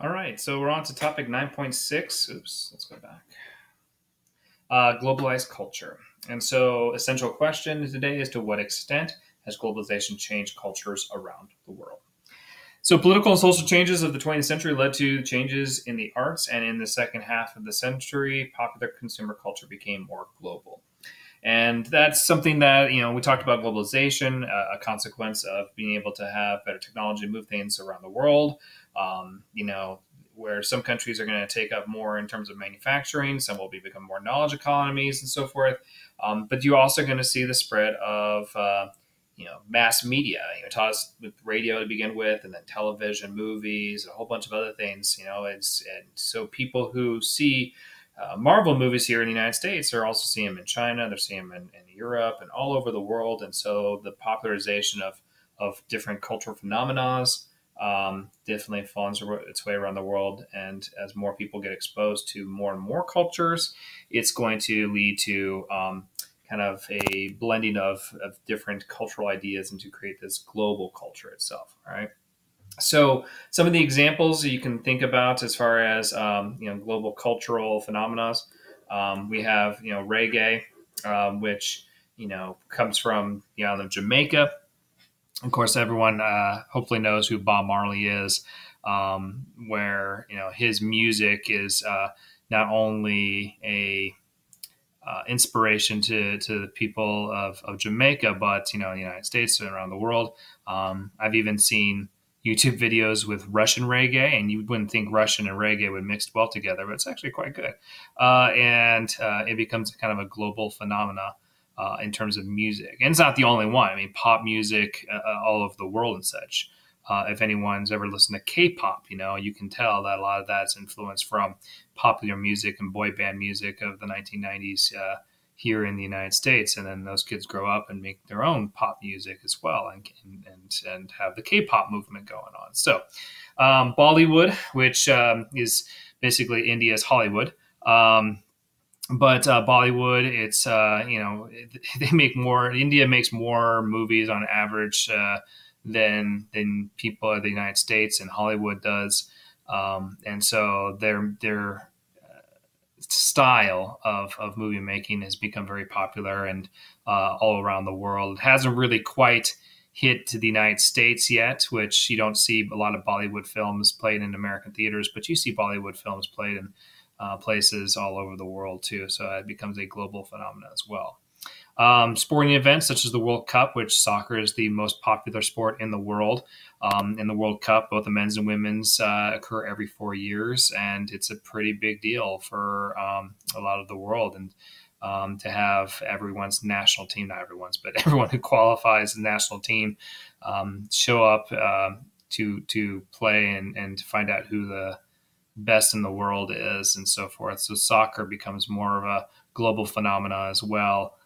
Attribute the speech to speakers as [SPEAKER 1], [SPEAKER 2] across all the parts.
[SPEAKER 1] All right, so we're on to topic 9.6. Oops, let's go back. Globalized culture. And so, essential question today is, to what extent has globalization changed cultures around the world? So, political and social changes of the 20th century led to changes in the arts, and in the second half of the century, popular consumer culture became more global. And that's something that, we talked about globalization, a consequence of being able to have better technology to move things around the world. Where some countries are going to take up more in terms of manufacturing, some will become more knowledge economies and so forth. But you're also going to see the spread of, mass media. It taught us with radio to begin with, and then television, movies, a whole bunch of other things. And so people who see Marvel movies here in the United States are also seeing them in China. They're seeing them in Europe and all over the world. And so the popularization of different cultural phenomena definitely finds its way around the world. And as more people get exposed to more and more cultures, it's going to lead to kind of a blending of different cultural ideas and to create this global culture itself. All right. So some of the examples you can think about as far as global cultural phenomena, we have reggae, which comes from the island of Jamaica. Of course, everyone hopefully knows who Bob Marley is, where his music is not only a inspiration to the people of Jamaica, but the United States and around the world. I've even seen YouTube videos with Russian reggae, and you wouldn't think Russian and reggae would mix well together, but it's actually quite good. And it becomes kind of a global phenomena in terms of music. And it's not the only one. I mean, pop music all over the world and such. If anyone's ever listened to K-pop, you can tell that a lot of that's influenced from popular music and boy band music of the 1990s here in the United States. And then those kids grow up and make their own pop music as well, and have the K-pop movement going on. So Bollywood, which is basically India's Hollywood. But Bollywood, it's they make more. India makes more movies on average than people of the United States, and Hollywood does. And so their style of movie making has become very popular and all around the world. It hasn't really quite hit to the United States yet, which you don't see a lot of Bollywood films played in American theaters, but you see Bollywood films played in places all over the world too. So it becomes a global phenomenon as well. Sporting events such as the World Cup, which soccer is the most popular sport in the world. In the World Cup, both the men's and women's occur every 4 years, and it's a pretty big deal for a lot of the world. And to have everyone's national team, not everyone's, but everyone who qualifies the national team show up to play and to find out who the best in the world is and so forth. So soccer becomes more of a global phenomena as well,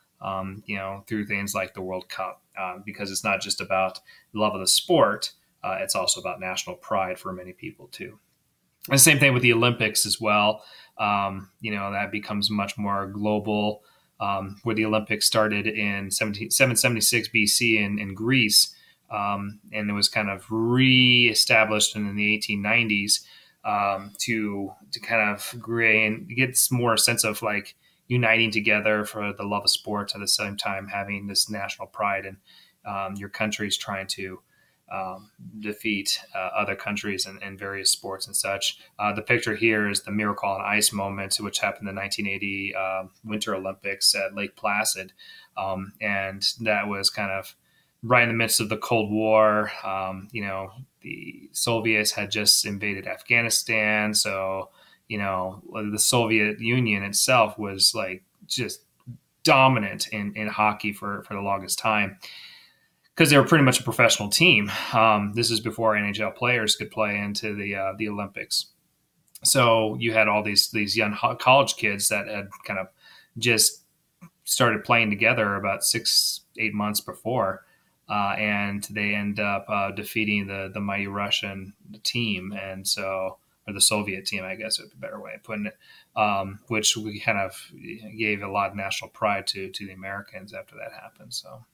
[SPEAKER 1] through things like the World Cup, because it's not just about love of the sport. It's also about national pride for many people too. And the same thing with the Olympics as well. That becomes much more global, where the Olympics started in 776 BC in Greece. And it was kind of reestablished in the 1890s to kind of get more sense of like uniting together for the love of sports, at the same time having this national pride, and your country's trying to defeat other countries in various sports and such. The picture here is the Miracle on Ice moment, which happened in the 1980 Winter Olympics at Lake Placid. And that was kind of right in the midst of the Cold War. The Soviets had just invaded Afghanistan. So, the Soviet Union itself was like just dominant in hockey for the longest time, because they were pretty much a professional team. This is before NHL players could play into the Olympics. So you had all these young college kids that had kind of just started playing together about 6-8 months before. And they end up defeating the mighty Russian team, and so, or the Soviet team, I guess would be a better way of putting it, which we kind of gave a lot of national pride to the Americans after that happened. So,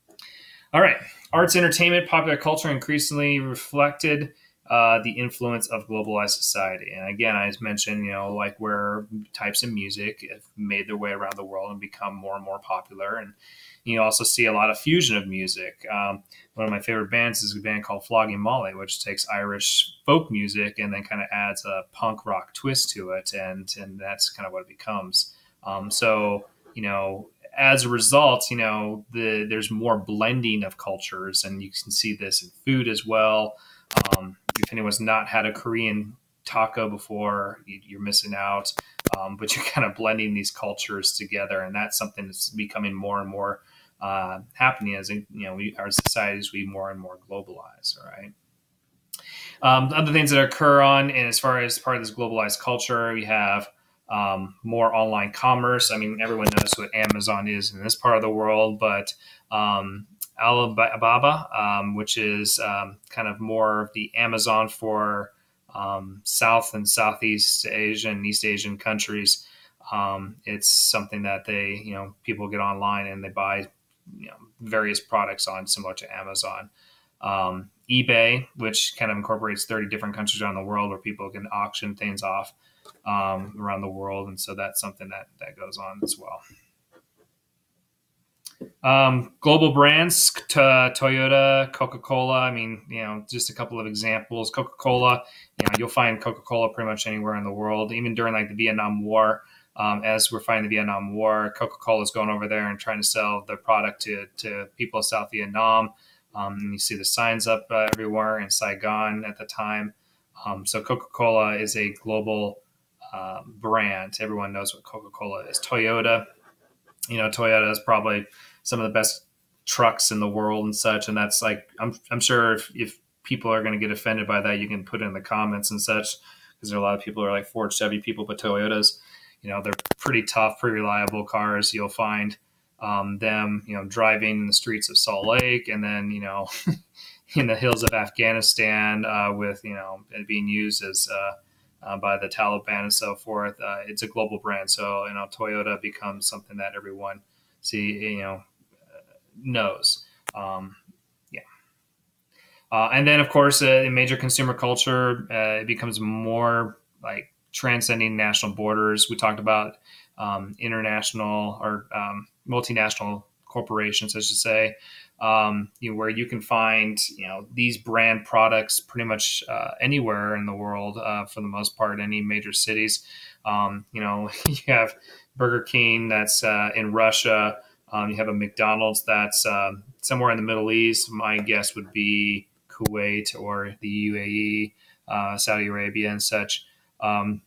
[SPEAKER 1] all right, arts, entertainment, popular culture increasingly reflected the influence of globalized society. And again, I just mentioned, like where types of music have made their way around the world and become more and more popular. And you also see a lot of fusion of music. One of my favorite bands is a band called Flogging Molly, which takes Irish folk music and then kind of adds a punk rock twist to it. And that's kind of what it becomes. So, as a result, there's more blending of cultures, and you can see this in food as well. If anyone's not had a Korean taco before, you're missing out. But you're kind of blending these cultures together, and that's something that's becoming more and more happening as our societies we more and more globalize. All right. Other things that occur on, and as far as part of this globalized culture, we have more online commerce. I mean, everyone knows what Amazon is in this part of the world, but Alibaba, which is kind of more of the Amazon for South and Southeast Asian and East Asian countries. It's something that people get online and they buy, various products on, similar to Amazon. eBay, which kind of incorporates 30 different countries around the world where people can auction things off around the world. And so that's something that goes on as well. Global brands, Toyota, Coca-Cola. I mean, just a couple of examples. Coca-Cola, you'll find Coca-Cola pretty much anywhere in the world, even during like the Vietnam War. As we're fighting the Vietnam War, Coca-Cola is going over there and trying to sell their product to people of South Vietnam. And you see the signs up everywhere in Saigon at the time. So Coca-Cola is a global brand. Everyone knows what Coca-Cola is. Toyota, Toyota is probably some of the best trucks in the world and such. And that's like, I'm sure if people are going to get offended by that, you can put it in the comments and such, because there are a lot of people who are like Ford, Chevy people, but Toyotas, they're pretty tough, pretty reliable cars. You'll find them, driving in the streets of Salt Lake, and then, in the hills of Afghanistan with, it being used as by the Taliban and so forth. It's a global brand. So, Toyota becomes something that everyone knows. And then, of course, in major consumer culture, it becomes more like transcending national borders. We talked about international or multinational corporations, I should say, where you can find these brand products pretty much anywhere in the world for the most part, any major cities. You have Burger King that's in Russia. You have a McDonald's that's somewhere in the Middle East. My guess would be Kuwait or the UAE, Saudi Arabia and such. And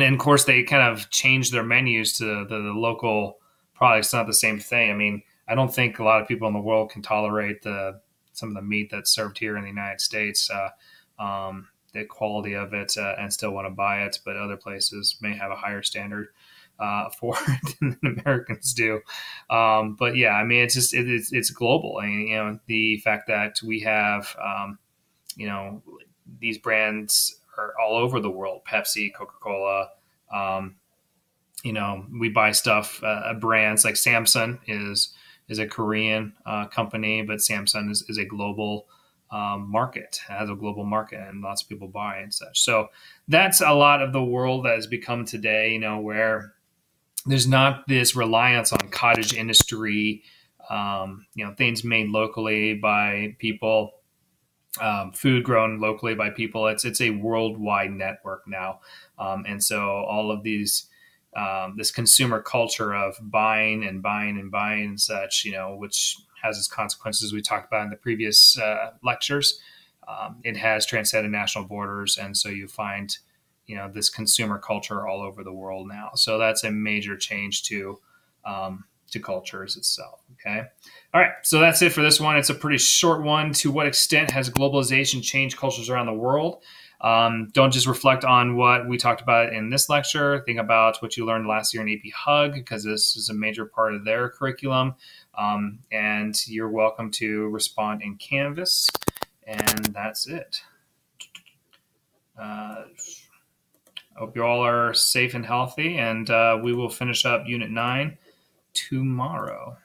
[SPEAKER 1] then, of course, they kind of change their menus to the local products. It's not the same thing. I mean, I don't think a lot of people in the world can tolerate some of the meat that's served here in the United States, the quality of it, and still want to buy it. But other places may have a higher standard for it than Americans do. But yeah, I mean, it's global. I mean, the fact that we have, these brands are all over the world, Pepsi, Coca-Cola. We buy stuff, brands like Samsung is a Korean company, but Samsung is a global market, has a global market, and lots of people buy and such. So that's a lot of the world that has become today, where there's not this reliance on cottage industry, things made locally by people, food grown locally by people. It's a worldwide network now. And so all of these, this consumer culture of buying and buying and buying and such, which has its consequences we talked about in the previous lectures. It has transcended national borders. And so you find, this consumer culture all over the world now. So that's a major change to cultures itself. Okay. All right. So that's it for this one. It's a pretty short one. To what extent has globalization changed cultures around the world? Don't just reflect on what we talked about in this lecture. Think about what you learned last year in AP Hug, because this is a major part of their curriculum. And you're welcome to respond in Canvas. And that's it. I hope you all are safe and healthy, and we will finish up Unit 9 tomorrow.